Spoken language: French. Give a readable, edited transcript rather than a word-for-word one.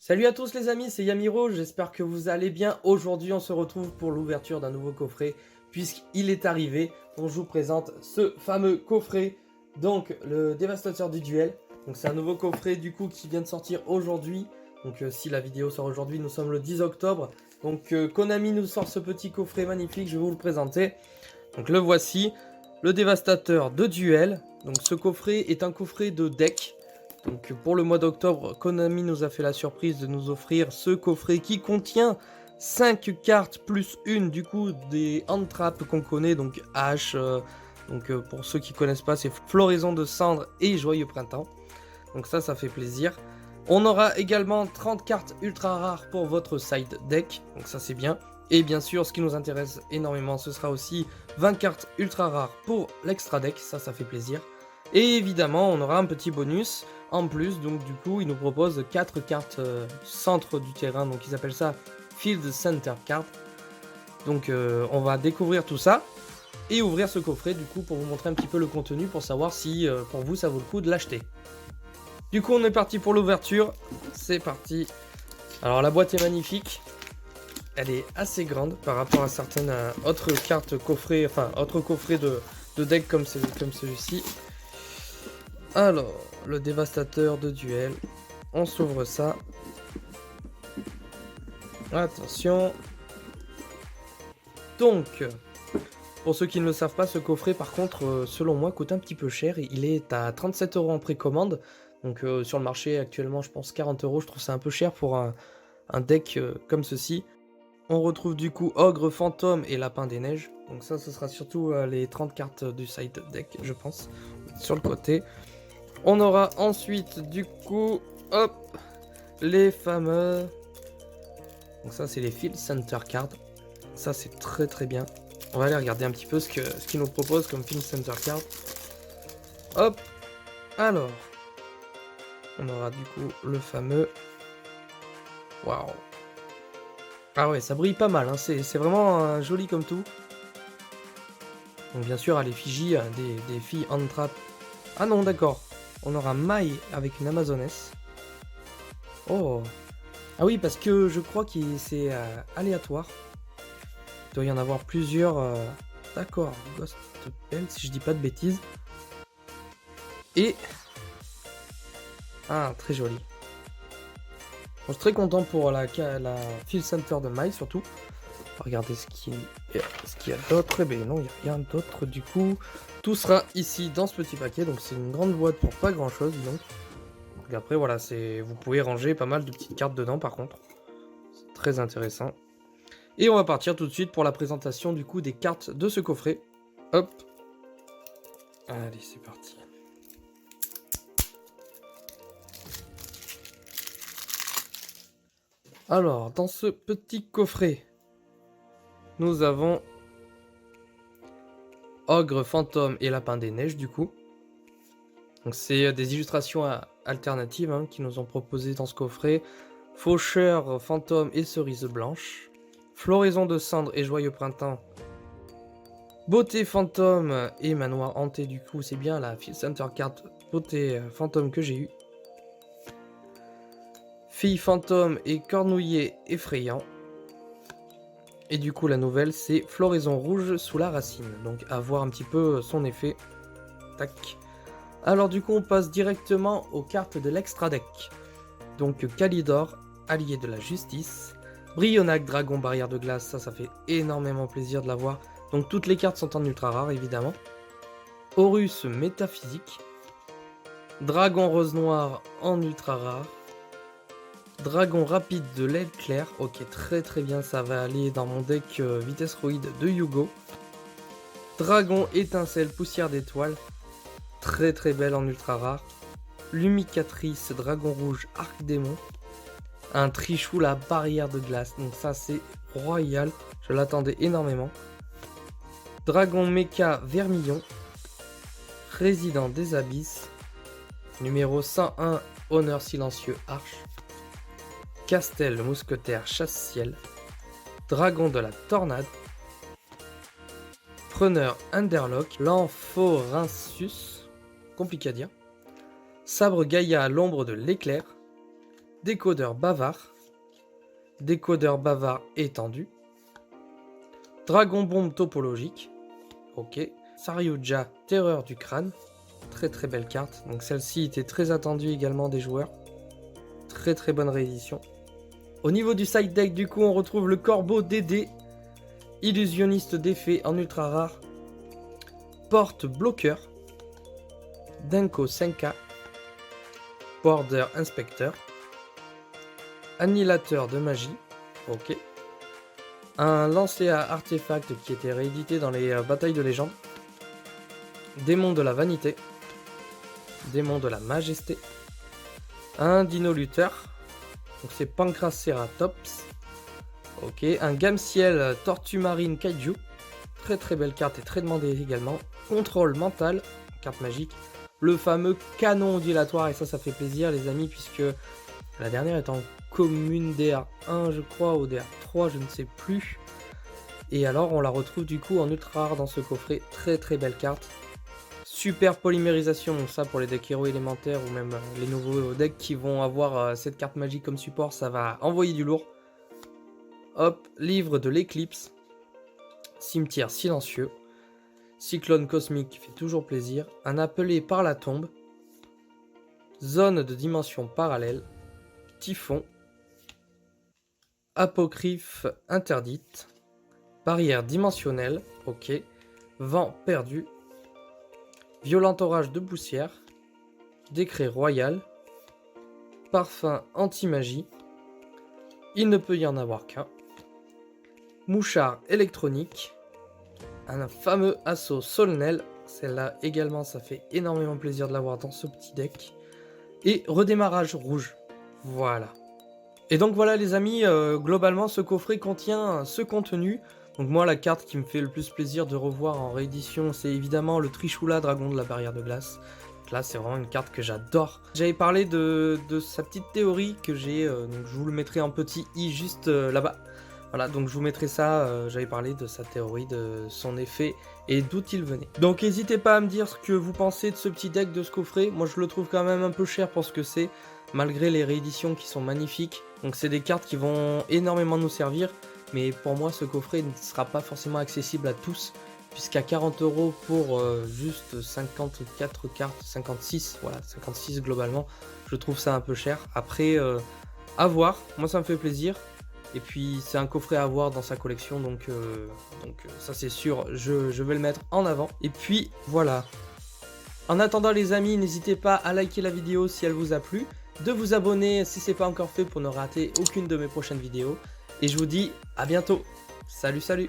Salut à tous les amis, c'est Yamiro, j'espère que vous allez bien. Aujourd'hui on se retrouve pour l'ouverture d'un nouveau coffret puisqu'il est arrivé. Donc je vous présente ce fameux coffret, donc le dévastateur du duel. Donc c'est un nouveau coffret du coup qui vient de sortir aujourd'hui. Donc si la vidéo sort aujourd'hui, nous sommes le 10 octobre. Donc Konami nous sort ce petit coffret magnifique, je vais vous le présenter. Donc le voici, le dévastateur de duel. Donc ce coffret est un coffret de deck. Donc pour le mois d'octobre, Konami nous a fait la surprise de nous offrir ce coffret qui contient 5 cartes plus une du coup des hand traps qu'on connaît, donc H, pour ceux qui connaissent pas, c'est Floraison de Cendre et Joyeux Printemps. Donc ça fait plaisir. On aura également 30 cartes ultra rares pour votre side deck, donc ça c'est bien. Et bien sûr, ce qui nous intéresse énormément, ce sera aussi 20 cartes ultra rares pour l'extra deck, ça fait plaisir. Et évidemment, on aura un petit bonus en plus, donc du coup, il nous propose 4 cartes centre du terrain, donc ils appellent ça Field Center Card. Donc on va découvrir tout ça et ouvrir ce coffret du coup pour vous montrer un petit peu le contenu pour savoir si pour vous ça vaut le coup de l'acheter. Du coup, on est parti pour l'ouverture, c'est parti. Alors la boîte est magnifique, elle est assez grande par rapport à certaines autres cartes coffrets, enfin autres coffrets de deck comme celui-ci. Alors, le dévastateur de duel. On s'ouvre ça. Attention. Donc, pour ceux qui ne le savent pas, ce coffret, par contre, selon moi, coûte un petit peu cher. Il est à 37 € en précommande. Donc, sur le marché, actuellement, je pense 40 €. Je trouve ça un peu cher pour un deck comme ceci. On retrouve du coup Ogre, Fantôme et Lapin des Neiges. Donc ça, ce sera surtout les 30 cartes du side deck, je pense, sur le côté. On aura ensuite du coup, hop, les fameux... Donc ça c'est les Field Center Cards. Ça c'est très bien. On va aller regarder un petit peu ce qu'ils nous proposent comme Field Center Card. Hop, alors, on aura du coup le fameux... Waouh. Ah ouais, ça brille pas mal, hein. C'est vraiment joli comme tout. Donc bien sûr à l'effigie des filles hand trap. Ah non, d'accord. On aura Mai avec une Amazoness. Oh. Ah oui, parce que je crois que c'est aléatoire. Il doit y en avoir plusieurs. D'accord, Ghost Bell, si je dis pas de bêtises. Et... Ah, très joli. Je suis très content pour la Field Center de Mai, surtout. On va regarder ce qu'il y a d'autre. Eh bien non, il n'y a rien d'autre du coup. Tout sera ici dans ce petit paquet. Donc c'est une grande boîte pour pas grand chose, donc. Donc après voilà, vous pouvez ranger pas mal de petites cartes dedans par contre. C'est très intéressant. Et on va partir tout de suite pour la présentation du coup des cartes de ce coffret. Hop. Allez, c'est parti. Alors, dans ce petit coffret, nous avons Ogre, Fantôme et Lapin des Neiges du coup. Donc c'est des illustrations alternatives hein, qui nous ont proposé dans ce coffret. Faucheur, Fantôme et Cerise Blanche. Floraison de Cendre et Joyeux Printemps. Beauté Fantôme et Manoir Hanté du coup, c'est bien la Field Center Card Beauté Fantôme que j'ai eu. Fille Fantôme et Cornouiller Effrayant. Et du coup la nouvelle c'est Floraison Rouge sous la racine. Donc à voir un petit peu son effet. Tac. Alors du coup on passe directement aux cartes de l'extra deck. Donc Kalidor, allié de la justice. Brionac, dragon barrière de glace, ça fait énormément plaisir de l'avoir. Donc toutes les cartes sont en ultra rare évidemment. Horus métaphysique. Dragon rose noir en ultra rare. Dragon rapide de l'aile claire, ok très bien, ça va aller dans mon deck vitesse roïde de Yugo. Dragon étincelle poussière d'étoile, très belle en ultra rare. Lumicatrice dragon rouge arc démon. Un Trichou la barrière de glace, donc ça c'est royal, je l'attendais énormément. Dragon méca vermillon. Résident des abysses. Numéro 101 honneur silencieux arche. Castel le mousquetaire chasse-ciel. Dragon de la tornade. Preneur Underlock. L'Amphorinsus. Compliqué à dire. Sabre Gaïa à l'ombre de l'éclair. Décodeur bavard. Décodeur bavard étendu. Dragon bombe topologique. Ok. Saryuja, terreur du crâne. Très très belle carte. Donc celle-ci était très attendue également des joueurs. Très très bonne réédition. Au niveau du side deck, du coup, on retrouve le Corbeau DD. Illusionniste d'effet en ultra rare. Porte bloqueur. Denko 5K. Border Inspector. Annihilateur de magie. Ok. Un lancer à artefact qui était réédité dans les batailles de légende. Démon de la vanité. Démon de la majesté. Un dino lutteur. Donc c'est Pancraceratops. Ok. Un gamme-ciel tortue marine kaiju. Très très belle carte et très demandée également. Contrôle mental. Carte magique. Le fameux canon ondulatoire. Et ça fait plaisir les amis puisque la dernière est en commune DR1 je crois ou DR3 je ne sais plus. Et alors on la retrouve du coup en ultra rare dans ce coffret. Très très belle carte. Super polymérisation, donc ça pour les decks héros élémentaires ou même les nouveaux decks qui vont avoir cette carte magique comme support, ça va envoyer du lourd. Hop, livre de l'éclipse, cimetière silencieux, cyclone cosmique qui fait toujours plaisir, un appelé par la tombe, zone de dimension parallèle, typhon, apocryphe interdite, barrière dimensionnelle, ok, vent perdu, violent orage de poussière, décret royal, parfum anti-magie, il ne peut y en avoir qu'un, mouchard électronique, un fameux assaut solennel, celle-là également ça fait énormément plaisir de l'avoir dans ce petit deck, et redémarrage rouge, voilà. Et donc voilà les amis, globalement ce coffret contient ce contenu. Donc moi la carte qui me fait le plus plaisir de revoir en réédition c'est évidemment le Trishula Dragon de la barrière de glace. Donc là c'est vraiment une carte que j'adore. J'avais parlé de sa petite théorie que j'ai, donc je vous le mettrai en petit i juste là-bas. Voilà, donc je vous mettrai ça, j'avais parlé de sa théorie, de son effet et d'où il venait. Donc n'hésitez pas à me dire ce que vous pensez de ce petit deck, de ce coffret. Moi je le trouve quand même un peu cher pour ce que c'est, malgré les rééditions qui sont magnifiques. Donc c'est des cartes qui vont énormément nous servir. Mais pour moi ce coffret ne sera pas forcément accessible à tous, puisqu'à 40 € pour juste 54 cartes, 56, voilà, 56 globalement, je trouve ça un peu cher. Après, à voir, moi ça me fait plaisir. Et puis c'est un coffret à avoir dans sa collection, donc ça c'est sûr, je vais le mettre en avant. Et puis voilà. En attendant les amis, n'hésitez pas à liker la vidéo si elle vous a plu, de vous abonner si ce n'est pas encore fait pour ne rater aucune de mes prochaines vidéos. Et je vous dis à bientôt. Salut, salut!